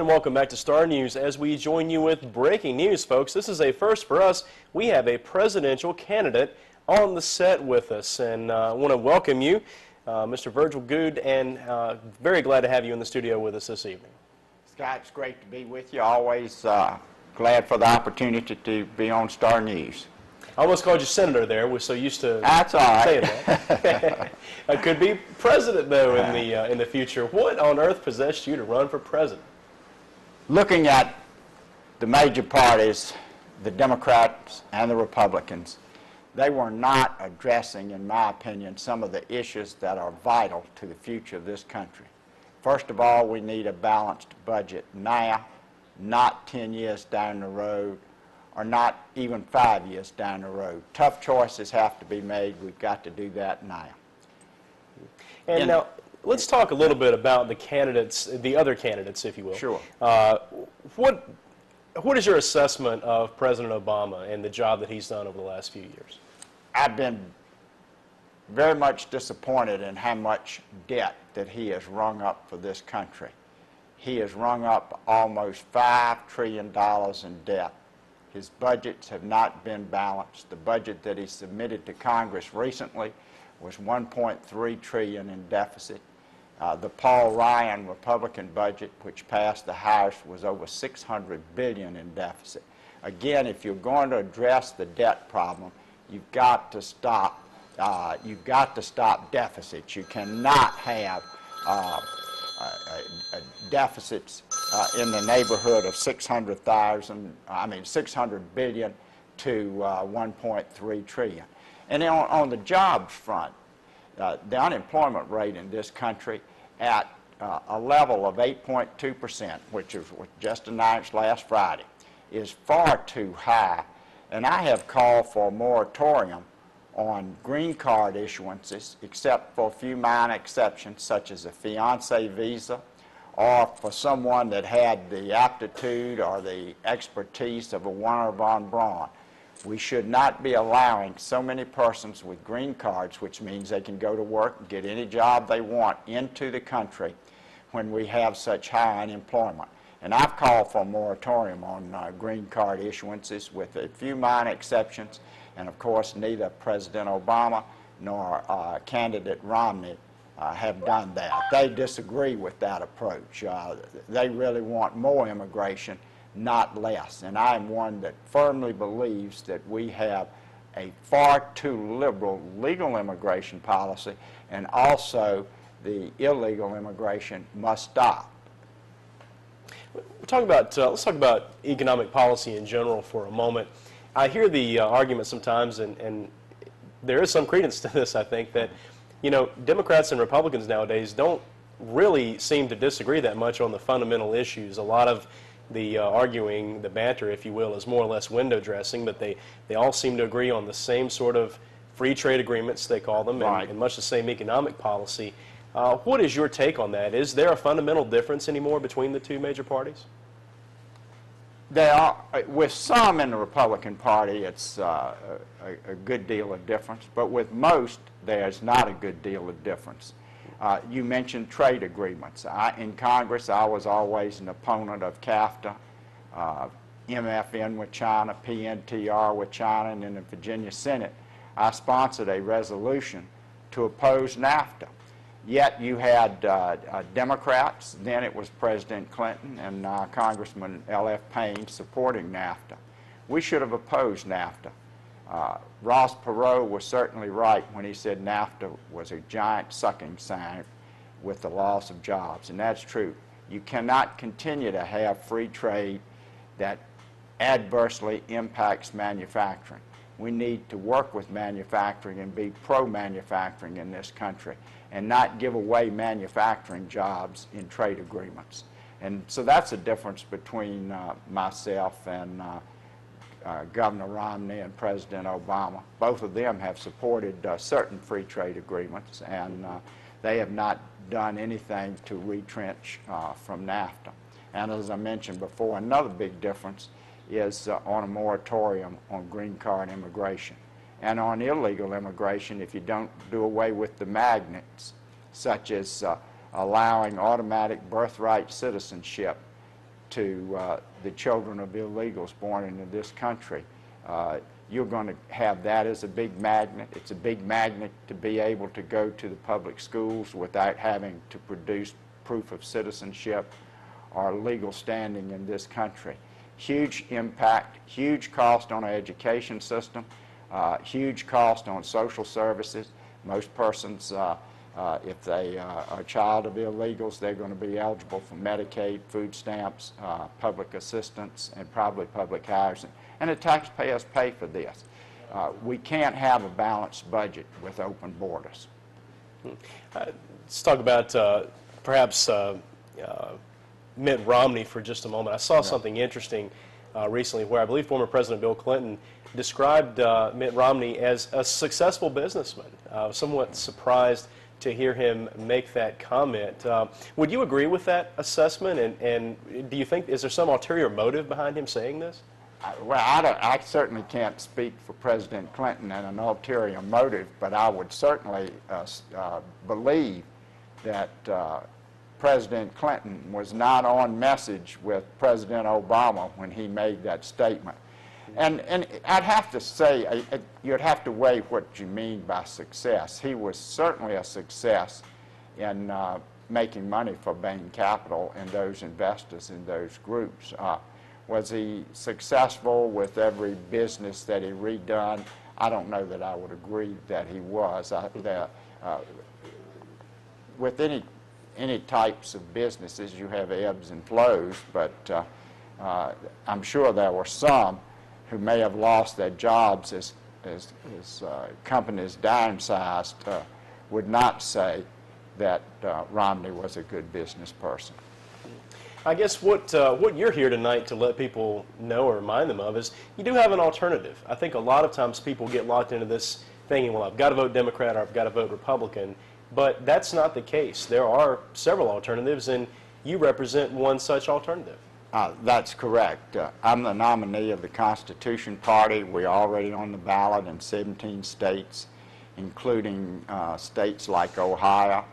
And welcome back to Star News as we join you with breaking news, folks. This is a first for us. We have a presidential candidate on the set with us, and I want to welcome you, Mr. Virgil Goode, and very glad to have you in the studio with us this evening. Scott, it's great to be with you. Always glad for the opportunity to be on Star News. I almost called you Senator there. We're so used to That's all right. saying that. I could be president, though, in the future. What on earth possessed you to run for president? Looking at the major parties, the Democrats and the Republicans, they were not addressing, in my opinion, some of the issues that are vital to the future of this country. First of all, we need a balanced budget now, not 10 years down the road, or not even 5 years down the road. Tough choices have to be made. We've got to do that now. And now, let's talk a little bit about the candidates, the other candidates, if you will. Sure. What is your assessment of President Obama and the job that he's done over the last few years? I've been very much disappointed in how much debt that he has rung up for this country. He has rung up almost $5 trillion in debt. His budgets have not been balanced. The budget that he submitted to Congress recently was $1.3 trillion in deficit. The Paul Ryan Republican budget, which passed the House, was over $600 billion in deficit. Again, if you're going to address the debt problem, you've got to stop deficits. You cannot have deficits in the neighborhood of $600 billion to $1.3 trillion. And on the jobs front, the unemployment rate in this country at a level of 8.2%, which was just announced last Friday, is far too high. And I have called for a moratorium on green card issuances, except for a few minor exceptions, such as a fiancé visa, or for someone that had the aptitude or the expertise of a Wernher von Braun. We should not be allowing so many persons with green cards, which means they can go to work and get any job they want, into the country when we have such high unemployment. And I've called for a moratorium on green card issuances with a few minor exceptions. And of course, neither President Obama nor candidate Romney have done that. They disagree with that approach. They really want more immigration, not less. And I am one that firmly believes that we have a far too liberal legal immigration policy, and also the illegal immigration must stop. Let's talk about economic policy in general for a moment. I hear the argument sometimes, and there is some credence to this, I think, that Democrats and Republicans nowadays don't really seem to disagree that much on the fundamental issues. A lot of the arguing, the banter, if you will, is more or less window dressing, but they all seem to agree on the same sort of free trade agreements, they call them, right, and much the same economic policy. What is your take on that? Is there a fundamental difference anymore between the two major parties? There are, with some in the Republican Party, it's a good deal of difference, but with most, there's not a good deal of difference. You mentioned trade agreements. In Congress, I was always an opponent of CAFTA, MFN with China, PNTR with China, and in the Virginia Senate, I sponsored a resolution to oppose NAFTA. Yet you had Democrats, then it was President Clinton and Congressman L.F. Payne supporting NAFTA. We should have opposed NAFTA. Ross Perot was certainly right when he said NAFTA was a giant sucking sign with the loss of jobs, and that's true. You cannot continue to have free trade that adversely impacts manufacturing. We need to work with manufacturing and be pro-manufacturing in this country, and not give away manufacturing jobs in trade agreements. And so that's a difference between myself and Governor Romney and President Obama. Both of them have supported certain free trade agreements, and they have not done anything to retrench from NAFTA. And as I mentioned before, another big difference is on a moratorium on green card immigration. And on illegal immigration, if you don't do away with the magnets, such as allowing automatic birthright citizenship to the children of illegals born into this country. You're going to have that as a big magnet. It's a big magnet to be able to go to the public schools without having to produce proof of citizenship or legal standing in this country. Huge impact, huge cost on our education system, huge cost on social services. Most persons, if they are a child of illegals, they're going to be eligible for Medicaid, food stamps, public assistance, and probably public housing. And the taxpayers pay for this. We can't have a balanced budget with open borders. Let's talk about perhaps Mitt Romney for just a moment. I saw something interesting recently where I believe former President Bill Clinton described Mitt Romney as a successful businessman. I was somewhat surprised to hear him make that comment. Would you agree with that assessment? And do you think, is there some ulterior motive behind him saying this? Well, I certainly can't speak for President Clinton and an ulterior motive, but I would certainly believe that President Clinton was not on message with President Obama when he made that statement. And I'd have to say, you'd have to weigh what you mean by success. He was certainly a success in making money for Bain Capital and those investors in those groups. Was he successful with every business that he redone? I don't know that I would agree that he was. With any types of businesses, you have ebbs and flows, but I'm sure there were some who may have lost their jobs as companies downsized would not say that Romney was a good business person. I guess what you're here tonight to let people know or remind them of is you do have an alternative. I think a lot of times people get locked into this thinking, well, I've got to vote Democrat or I've got to vote Republican, but that's not the case. There are several alternatives, and you represent one such alternative. That's correct. I'm the nominee of the Constitution Party. We're already on the ballot in 17 states, including states like Ohio,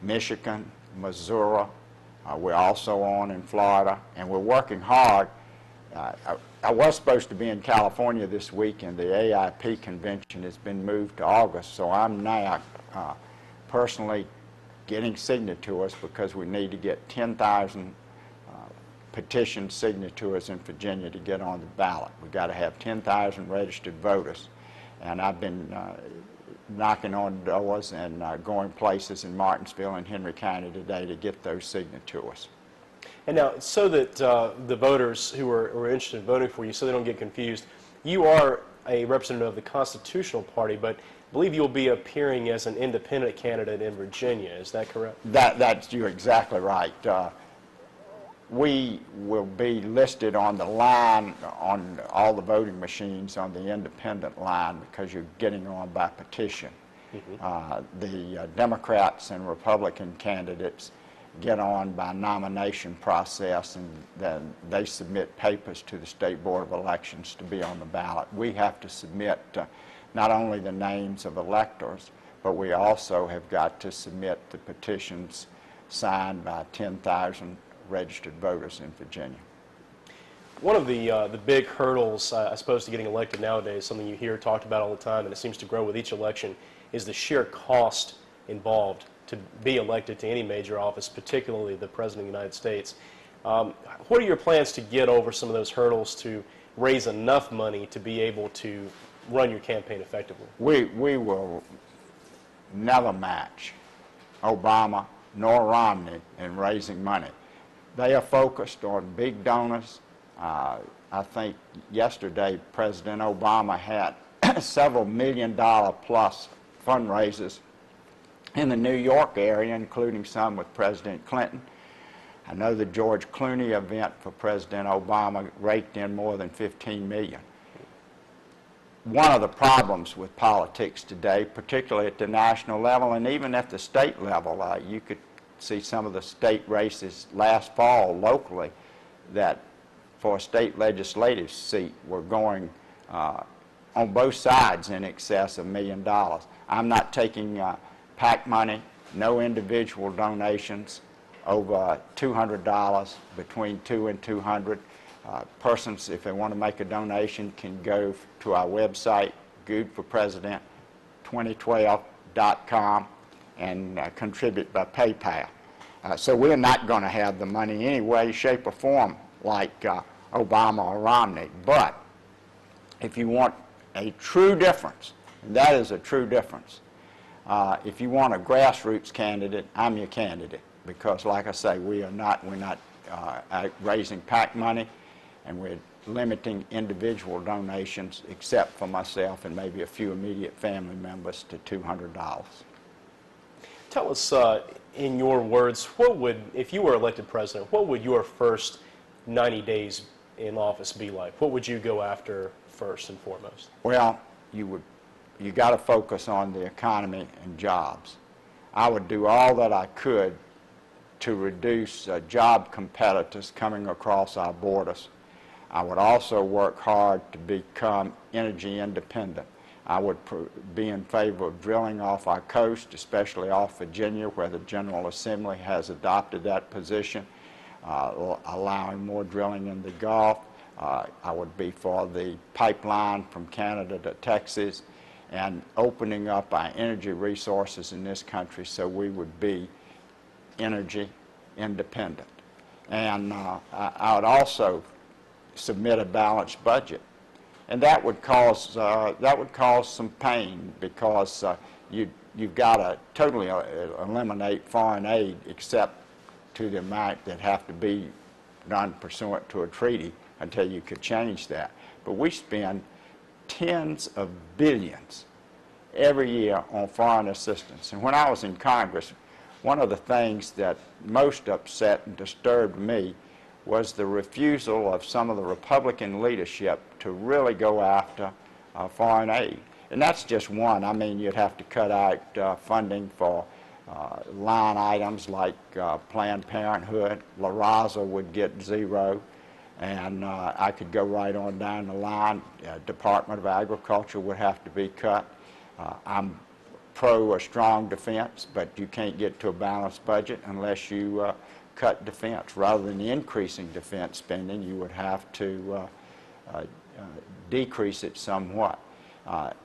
Michigan, Missouri. We're also on in Florida, and we're working hard. I was supposed to be in California this week, and the AIP convention has been moved to August, so I'm now personally getting signatures because we need to get 10,000 petition signatures in Virginia to get on the ballot. We've got to have 10,000 registered voters, and I've been knocking on doors and going places in Martinsville and Henry County today to get those signatures. And now, so that the voters who are interested in voting for you, so they don't get confused, you are a representative of the Constitutional Party, but I believe you'll be appearing as an independent candidate in Virginia. Is that correct? You're exactly right. We will be listed on the line on all the voting machines on the independent line because you're getting on by petition. The Democrats and Republican candidates get on by nomination process, and then they submit papers to the State Board of Elections to be on the ballot. We have to submit not only the names of electors, but we also have got to submit the petitions signed by 10,000 registered voters in Virginia. One of the big hurdles, I suppose, to getting elected nowadays, something you hear talked about all the time, and it seems to grow with each election, is the sheer cost involved to be elected to any major office, particularly the President of the United States. What are your plans to get over some of those hurdles to raise enough money to be able to run your campaign effectively? We will never match Obama nor Romney in raising money. They are focused on big donors. I think yesterday President Obama had several $1 million plus fundraisers in the New York area, including some with President Clinton. I know the George Clooney event for President Obama raked in more than $15 million. One of the problems with politics today, particularly at the national level and even at the state level, you could see some of the state races last fall locally that for a state legislative seat were going on both sides in excess of $1 million. I'm not taking PAC money, no individual donations. over $200, between $200 and $200. Persons, if they want to make a donation, can go to our website, goodeforpresident2012.com, and contribute by PayPal. So we're not going to have the money any way, shape, or form like Obama or Romney. But if you want a true difference, and that is a true difference, if you want a grassroots candidate, I'm your candidate. Because, like I say, we're not raising PAC money, and we're limiting individual donations, except for myself and maybe a few immediate family members, to $200. Tell us, in your words, what would, if you were elected president, what would your first 90 days in office be like? What would you go after first and foremost? Well, you got to focus on the economy and jobs. I would do all that I could to reduce job competitors coming across our borders. I would also work hard to become energy independent. I would be in favor of drilling off our coast, especially off Virginia, where the General Assembly has adopted that position, allowing more drilling in the Gulf. I would be for the pipeline from Canada to Texas, and opening up our energy resources in this country so we would be energy independent. And I would also submit a balanced budget. And that would cause some pain, because you've got to totally eliminate foreign aid, except to the amount that have to be done pursuant to a treaty until you could change that. But we spend tens of billions every year on foreign assistance. And when I was in Congress, one of the things that most upset and disturbed me was the refusal of some of the Republican leadership to really go after foreign aid. And that's just one. I mean, you'd have to cut out funding for line items like Planned Parenthood. La Raza would get zero. And I could go right on down the line. Department of Agriculture would have to be cut. I'm pro a strong defense, but you can't get to a balanced budget unless you cut defense. Rather than increasing defense spending, you would have to decrease it somewhat.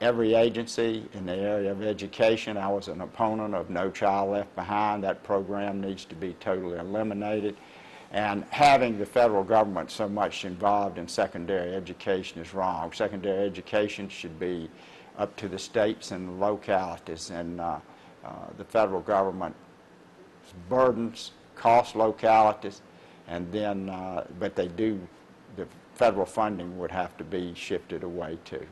Every agency in the area of education, I was an opponent of No Child Left Behind. That program needs to be totally eliminated. And having the federal government so much involved in secondary education is wrong. Secondary education should be up to the states and the localities, and the federal government burdens cost localities, and then, but the federal funding would have to be shifted away too.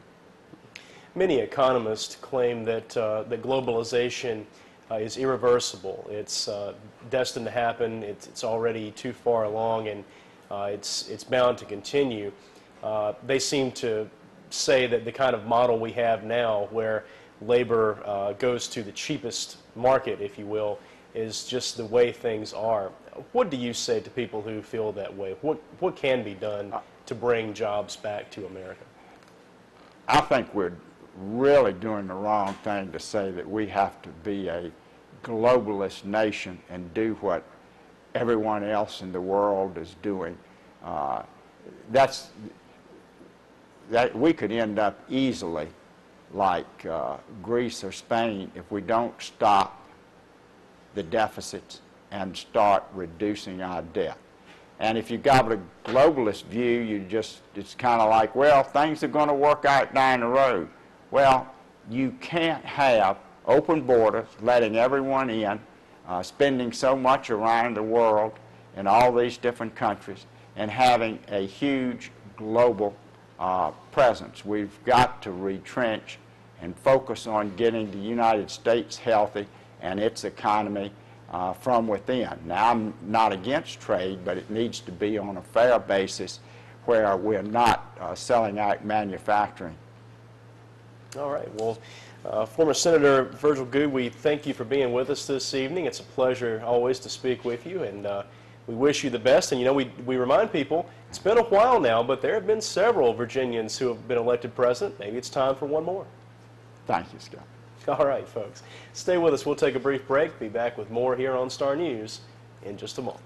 Many economists claim that that globalization is irreversible. It's destined to happen. It's already too far along, and it's bound to continue. They seem to say that the kind of model we have now, where labor goes to the cheapest market, if you will, is just the way things are. What do you say to people who feel that way? What can be done to bring jobs back to America? I think we're really doing the wrong thing to say that we have to be a globalist nation and do what everyone else in the world is doing. That we could end up easily like Greece or Spain if we don't stop the deficits and start reducing our debt. And if you've got a globalist view, it's kind of like, well, things are going to work out down the road. Well, you can't have open borders, letting everyone in, spending so much around the world in all these different countries, and having a huge global presence. We've got to retrench and focus on getting the United States healthy and its economy from within. Now, I'm not against trade, but it needs to be on a fair basis where we're not selling out manufacturing. All right. Well, former Senator Virgil Goode, we thank you for being with us this evening. It's a pleasure always to speak with you, and we wish you the best. And, you know, we remind people, it's been a while now, but there have been several Virginians who have been elected president. Maybe it's time for one more. Thank you, Scott. All right, folks. Stay with us. We'll take a brief break. Be back with more here on Star News in just a moment.